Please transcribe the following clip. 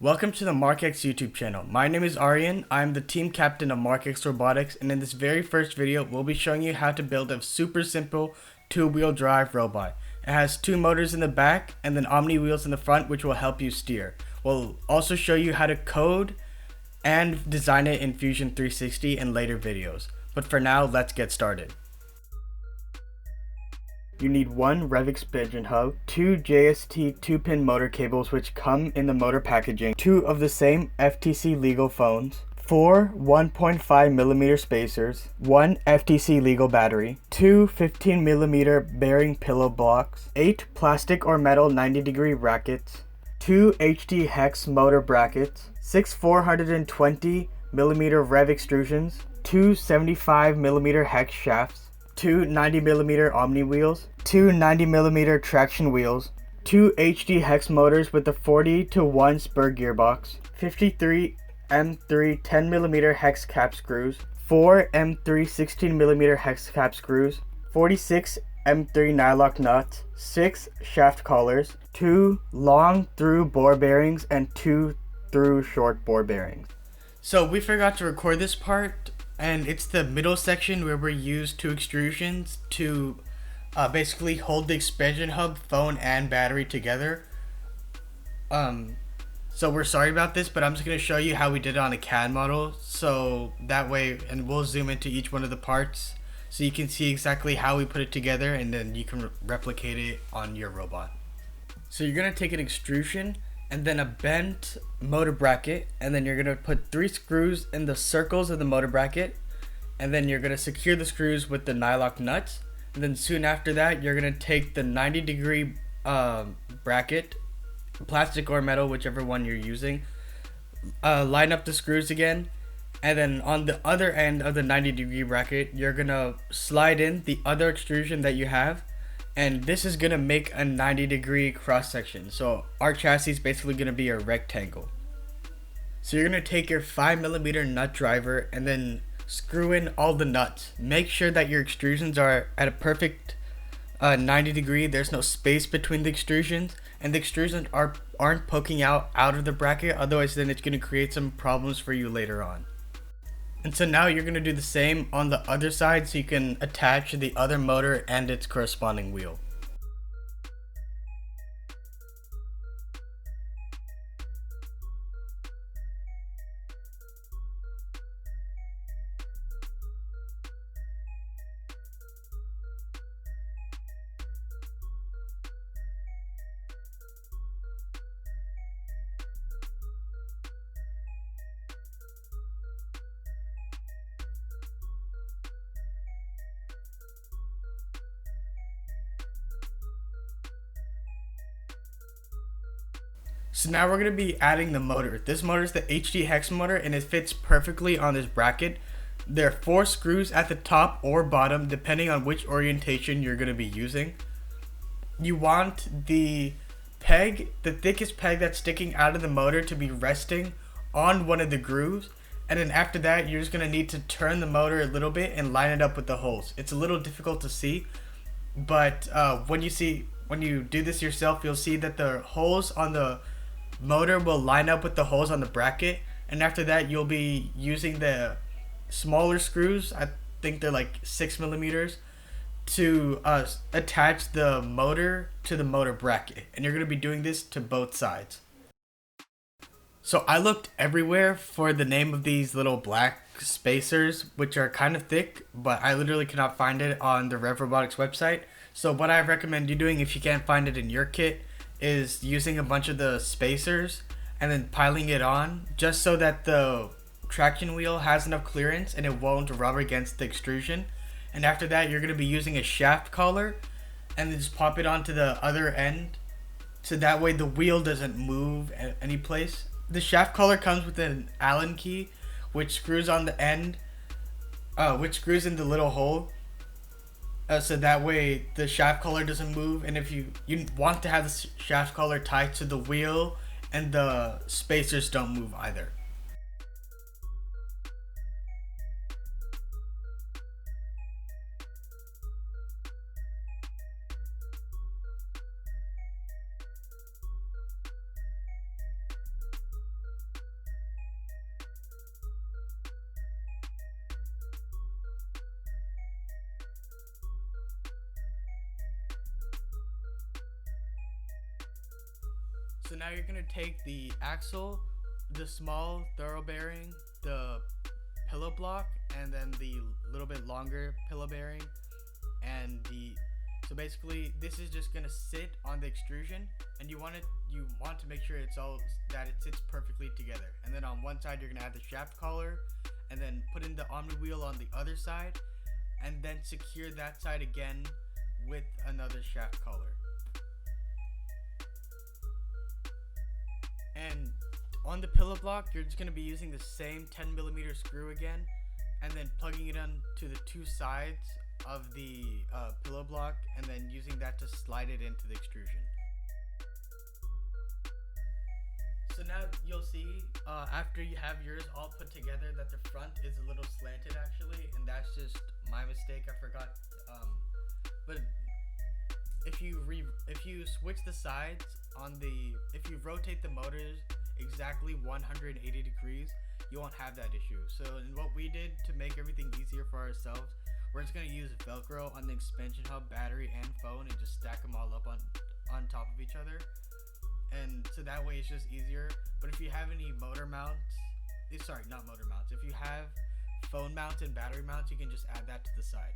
Welcome to the MarkX YouTube channel. My name is Aryan. I'm the team captain of MarkX Robotics, and in this very first video, we'll be showing you how to build a super simple two-wheel drive robot. It has two motors in the back and then omni wheels in the front, which will help you steer. We'll also show you how to code and design it in Fusion 360 in later videos. But for now, let's get started. You need one rev expansion hub, two JST 2-pin motor cables which come in the motor packaging, two of the same FTC legal phones, four 1.5mm spacers, one FTC legal battery, two 15mm bearing pillow blocks, 8 plastic or metal 90-degree brackets, two HD hex motor brackets, 6 420mm rev extrusions, two 75mm hex shafts, two 90mm omni wheels, two 90mm traction wheels, two HD hex motors with a 40-to-1 spur gearbox, 53 M3 10mm hex cap screws, 4 M3 16mm hex cap screws, 46 M3 nylock nuts, 6 shaft collars, 2 long through bore bearings, and 2 through short bore bearings. So we forgot to record this part, and it's the middle section where we use two extrusions to basically hold the expansion hub, phone, and battery together. So we're sorry about this, but I'm just going to show you how we did it on a CAD model, so that way, and we'll zoom into each one of the parts so you can see exactly how we put it together, and then you can replicate it on your robot. So you're going to take an extrusion and then a bent motor bracket, and then you're going to put 3 screws in the circles of the motor bracket, and then you're going to secure the screws with the nylock nuts, and then soon after that you're going to take the 90-degree bracket, plastic or metal, whichever one you're using, line up the screws again, and then on the other end of the 90-degree bracket you're going to slide in the other extrusion that you have, and this is going to make a 90-degree cross section. So our chassis is basically going to be a rectangle. So you're going to take your 5mm nut driver and then screw in all the nuts. Make sure that your extrusions are at a perfect 90 degree. There's no space between the extrusions, and the extrusions aren't poking out of the bracket, otherwise then it's going to create some problems for you later on. And so now you're going to do the same on the other side so you can attach the other motor and its corresponding wheel. So now we're going to be adding the motor. This motor is the HD hex motor, and it fits perfectly on this bracket. There are 4 screws at the top or bottom depending on which orientation you're going to be using. You want the peg, the thickest peg that's sticking out of the motor, to be resting on one of the grooves, and then after that you're just going to need to turn the motor a little bit and line it up with the holes. It's a little difficult to see, but when you do this yourself, you'll see that the holes on the motor will line up with the holes on the bracket, and after that you'll be using the smaller screws, I think they're like 6mm, to attach the motor to the motor bracket, and you're going to be doing this to both sides. So I looked everywhere for the name of these little black spacers, which are kind of thick, but I literally cannot find it on the Rev Robotics website. So what I recommend you doing, if you can't find it in your kit, is using a bunch of the spacers and then piling it on, just so that the traction wheel has enough clearance and it won't rub against the extrusion. And after that you're going to be using a shaft collar and then just pop it onto the other end, so that way the wheel doesn't move at any place. The shaft collar comes with an Allen key which screws on the end, which screws in the little hole, so that way the shaft collar doesn't move. And if you want to have the shaft collar tied to the wheel, and the spacers don't move either. So now you're gonna take the axle, the small thorough bearing, the pillow block, and then the little bit longer pillow bearing, and so basically this is just gonna sit on the extrusion, and you want to make sure that it sits perfectly together. And then on one side you're gonna add the shaft collar, and then put in the omni wheel on the other side, and then secure that side again with another shaft collar. And on the pillow block, you're just going to be using the same 10mm screw again, and then plugging it onto the two sides of the pillow block, and then using that to slide it into the extrusion. So now you'll see, after you have yours all put together, that the front is a little slanted actually, and that's just my mistake. I forgot. But if you switch the sides if you rotate the motors exactly 180 degrees, you won't have that issue. So what we did to make everything easier for ourselves, we're just going to use Velcro on the expansion hub, battery, and phone, and just stack them all up on top of each other. And so that way it's just easier. But if you have any motor mounts, if you have phone mounts and battery mounts, you can just add that to the side.